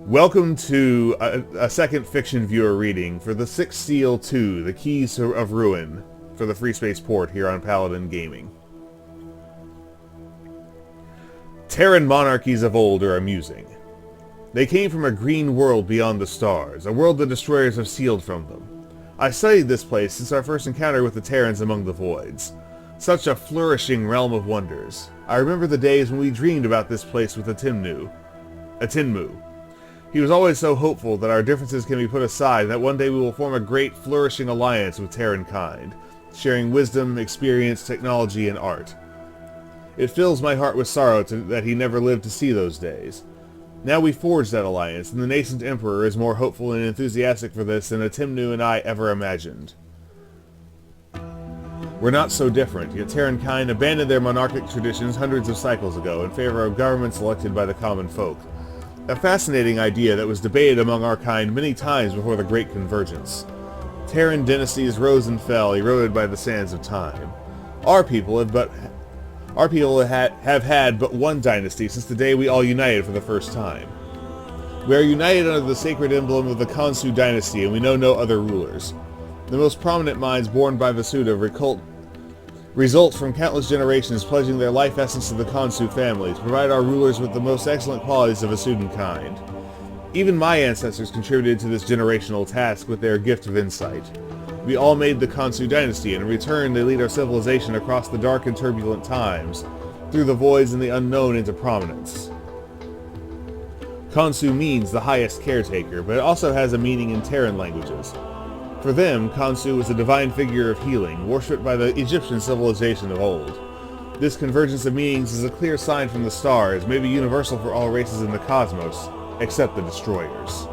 Welcome to a second fiction viewer reading for The Sixth Seal 2, The Keys of Ruin, for the Freespace Port here on Paladin Gaming. Terran monarchies of old are amusing. They came from a green world beyond the stars, a world the destroyers have sealed from them. I studied this place since our first encounter with the Terrans among the Voids. Such a flourishing realm of wonders. I remember the days when we dreamed about this place with Tinmu. He was always so hopeful that our differences can be put aside and that one day we will form a great, flourishing alliance with Terran kind, sharing wisdom, experience, technology, and art. It fills my heart with sorrow that he never lived to see those days. Now we forged that alliance, and the nascent Emperor is more hopeful and enthusiastic for this than Atimnu and I ever imagined. We're not so different, yet Terran kind abandoned their monarchic traditions hundreds of cycles ago in favor of governments elected by the common folk. A fascinating idea that was debated among our kind many times before the Great Convergence. Terran dynasties rose and fell, eroded by the sands of time. Our people have had but one dynasty since the day we all united for the first time. We are united under the sacred emblem of the Khonsu dynasty, and we know no other rulers. The most prominent minds born by Vasuda result from countless generations pledging their life essence to the Khonsu family to provide our rulers with the most excellent qualities of Vasudan kind. Even my ancestors contributed to this generational task with their gift of insight. We all made the Khonsu dynasty, and in return they lead our civilization across the dark and turbulent times, through the voids and the unknown into prominence. Khonsu means the highest caretaker, but it also has a meaning in Terran languages. For them, Khonsu was a divine figure of healing, worshipped by the Egyptian civilization of old. This convergence of meanings is a clear sign from the stars, maybe universal for all races in the cosmos, except the Destroyers.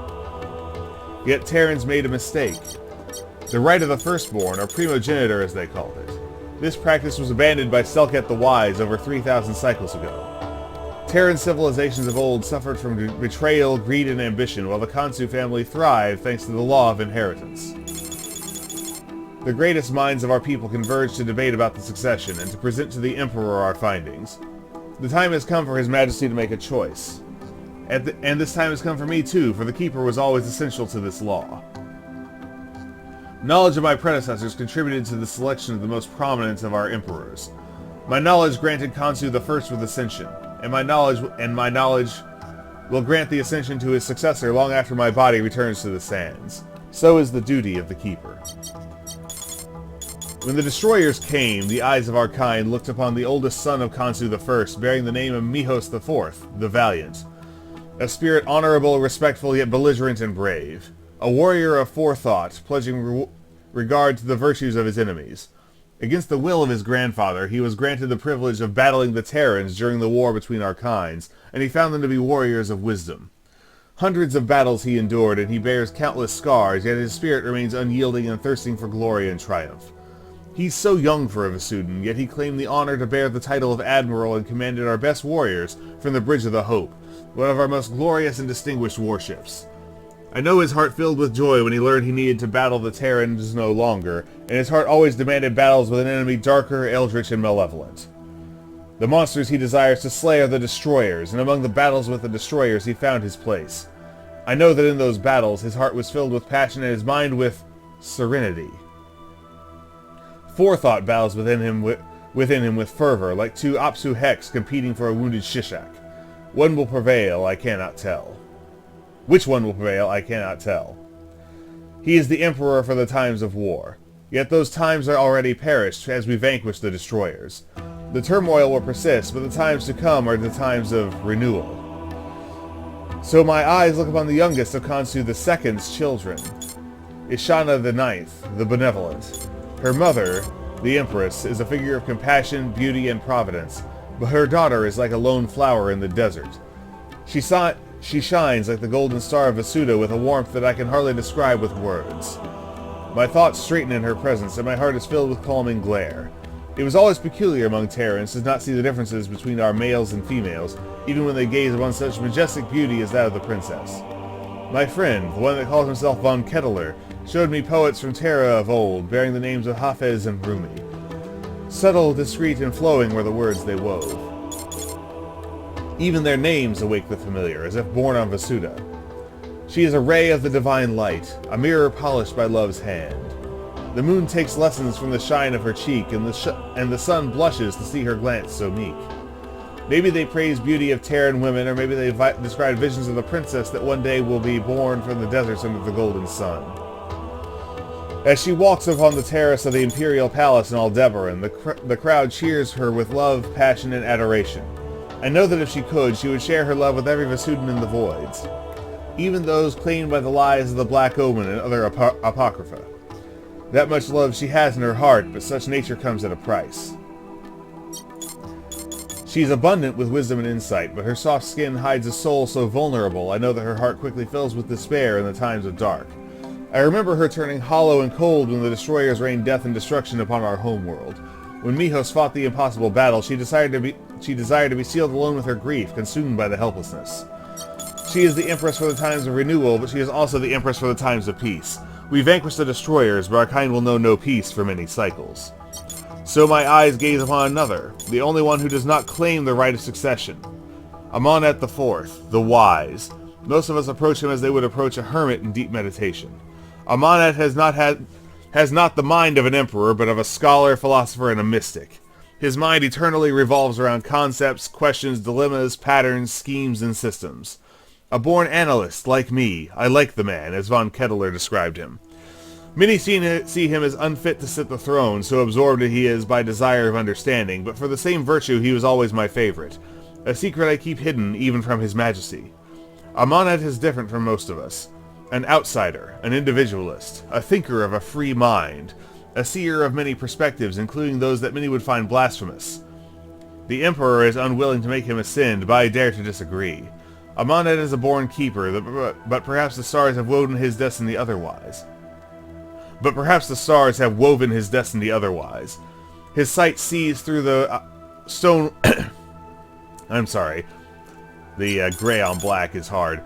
Yet Terrans made a mistake. The right of the firstborn, or primogenitor as they called it. This practice was abandoned by Selket the Wise over 3,000 cycles ago. Terran civilizations of old suffered from betrayal, greed, and ambition, while the Khonsu family thrived thanks to the law of inheritance. The greatest minds of our people converged to debate about the succession, and to present to the Emperor our findings. The time has come for His Majesty to make a choice. And this time has come for me too, for the Keeper was always essential to this law. Knowledge of my predecessors contributed to the selection of the most prominent of our emperors. My knowledge granted Khonsu the first with ascension, and my knowledge will grant the ascension to his successor long after my body returns to the sands. So is the duty of the Keeper. When the Destroyers came, the eyes of our kind looked upon the oldest son of Khonsu I, bearing the name of Mihos IV, the Valiant. A spirit honorable, respectful, yet belligerent and brave. A warrior of forethought, pledging regard to the virtues of his enemies. Against the will of his grandfather, he was granted the privilege of battling the Terrans during the war between our kinds, and he found them to be warriors of wisdom. Hundreds of battles he endured, and he bears countless scars, yet his spirit remains unyielding and thirsting for glory and triumph. He's so young for a Vasudan, yet he claimed the honor to bear the title of Admiral and commanded our best warriors from the Bridge of the Hope, one of our most glorious and distinguished warships. I know his heart filled with joy when he learned he needed to battle the Terrans no longer, and his heart always demanded battles with an enemy darker, eldritch, and malevolent. The monsters he desires to slay are the Destroyers, and among the battles with the Destroyers he found his place. I know that in those battles his heart was filled with passion and his mind with serenity. Forethought battles within him with fervor, like two Osor-Heks competing for a wounded Shishak. One will prevail, I cannot tell. Which one will prevail, I cannot tell. He is the Emperor for the times of war. Yet those times are already perished as we vanquish the Destroyers. The turmoil will persist, but the times to come are the times of renewal. So my eyes look upon the youngest of Khonsu II's children, Ishana the Ninth, the Benevolent. Her mother, the Empress, is a figure of compassion, beauty, and providence, but her daughter is like a lone flower in the desert. She shines like the golden star of Vasuda with a warmth that I can hardly describe with words. My thoughts straighten in her presence, and my heart is filled with calming glare. It was always peculiar among Terrans to not see the differences between our males and females, even when they gaze upon such majestic beauty as that of the princess. My friend, the one that calls himself von Kettler, showed me poets from Terra of old, bearing the names of Hafez and Rumi. Subtle, discreet, and flowing were the words they wove. Even their names awake the familiar, as if born on Vasuda. She is a ray of the divine light, a mirror polished by love's hand. The moon takes lessons from the shine of her cheek, and the sun blushes to see her glance so meek. Maybe they praise beauty of Terran women, or maybe they describe visions of the princess that one day will be born from the deserts under the golden sun. As she walks upon the terrace of the imperial palace in Aldebaran, the crowd cheers her with love, passion, and adoration. I know that if she could, she would share her love with every Vasudan in the voids, even those claimed by the lies of the Black Omen and other apocrypha. That much love she has in her heart, but such nature comes at a price. She is abundant with wisdom and insight, but her soft skin hides a soul so vulnerable I know that her heart quickly fills with despair in the times of dark. I remember her turning hollow and cold when the destroyers rained death and destruction upon our homeworld. When Mihos fought the impossible battle, she desired to be sealed alone with her grief, consumed by the helplessness. She is the Empress for the times of renewal, but she is also the Empress for the times of peace. We vanquish the destroyers, but our kind will know no peace for many cycles. So my eyes gaze upon another, the only one who does not claim the right of succession. Amonet the Fourth, the Wise. Most of us approach him as they would approach a hermit in deep meditation. Amonet has not the mind of an emperor, but of a scholar, philosopher, and a mystic. His mind eternally revolves around concepts, questions, dilemmas, patterns, schemes, and systems. A born analyst, like me, I like the man, as von Kettler described him. Many see him as unfit to sit the throne, so absorbed he is by desire of understanding, but for the same virtue he was always my favorite, a secret I keep hidden even from his majesty. Amonet is different from most of us. An outsider, an individualist, a thinker of a free mind, a seer of many perspectives, including those that many would find blasphemous. The Emperor is unwilling to make him ascend, but I dare to disagree. Amonet is a born keeper, but perhaps the stars have woven his destiny otherwise. His sight sees through the stone... I'm sorry. The gray on black is hard.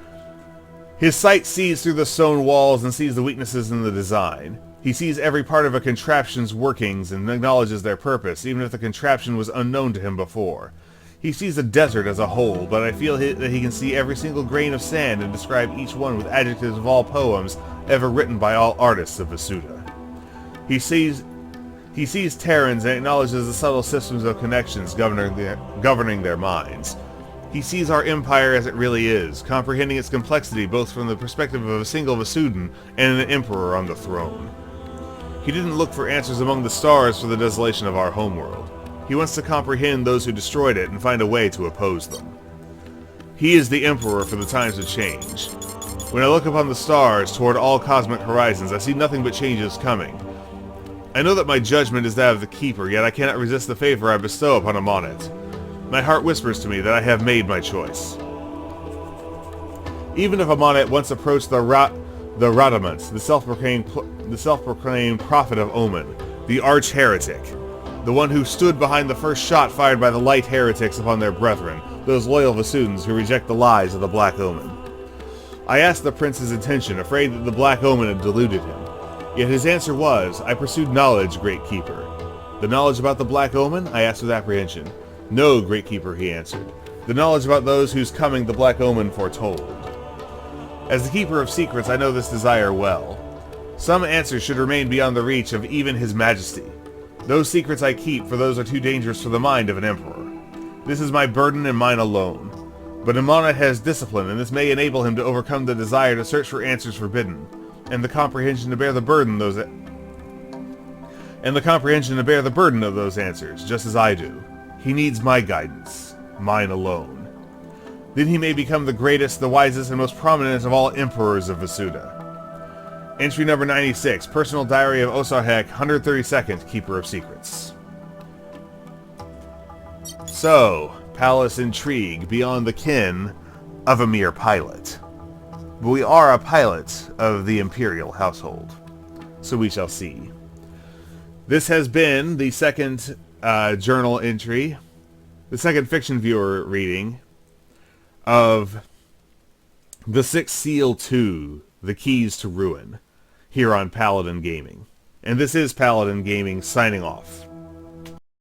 His sight sees through the stone walls and sees the weaknesses in the design. He sees every part of a contraption's workings and acknowledges their purpose, even if the contraption was unknown to him before. He sees the desert as a whole, but I feel that he can see every single grain of sand and describe each one with adjectives of all poems ever written by all artists of Vasuda. He sees Terrans and acknowledges the subtle systems of connections governing their minds. He sees our empire as it really is, comprehending its complexity both from the perspective of a single Vasudan and an emperor on the throne. He didn't look for answers among the stars for the desolation of our homeworld. He wants to comprehend those who destroyed it and find a way to oppose them. He is the Emperor for the times of change. When I look upon the stars toward all cosmic horizons, I see nothing but changes coming. I know that my judgment is that of the Keeper, yet I cannot resist the favor I bestow upon Amonet. My heart whispers to me that I have made my choice. Even if Amonet once approached the Radamant, the self-proclaimed prophet of Omen, the arch-heretic, the one who stood behind the first shot fired by the light heretics upon their brethren, those loyal Vasudans who reject the lies of the Black Omen. I asked the prince's intention, afraid that the Black Omen had deluded him. Yet his answer was, I pursued knowledge, Great Keeper. The knowledge about the Black Omen? I asked with apprehension. No, Great Keeper, he answered. The knowledge about those whose coming the Black Omen foretold. As the Keeper of Secrets, I know this desire well. Some answers should remain beyond the reach of even His Majesty. Those secrets I keep, for those are too dangerous for the mind of an emperor. This is my burden and mine alone. But Amonet has discipline, and this may enable him to overcome the desire to search for answers forbidden, and the comprehension to bear the burden of those answers, just as I do. He needs my guidance, mine alone. Then he may become the greatest, the wisest, and most prominent of all emperors of Vasuda. Entry number 96, Personal Diary of Osor-Hek, 132nd Keeper of Secrets. So, palace intrigue beyond the ken of a mere pilot. But we are a pilot of the imperial household. So we shall see. This has been the second journal entry, the second fiction viewer reading of The Sixth Seal 2, The Keys to Ruin, here on Paladin Gaming. And this is Paladin Gaming signing off.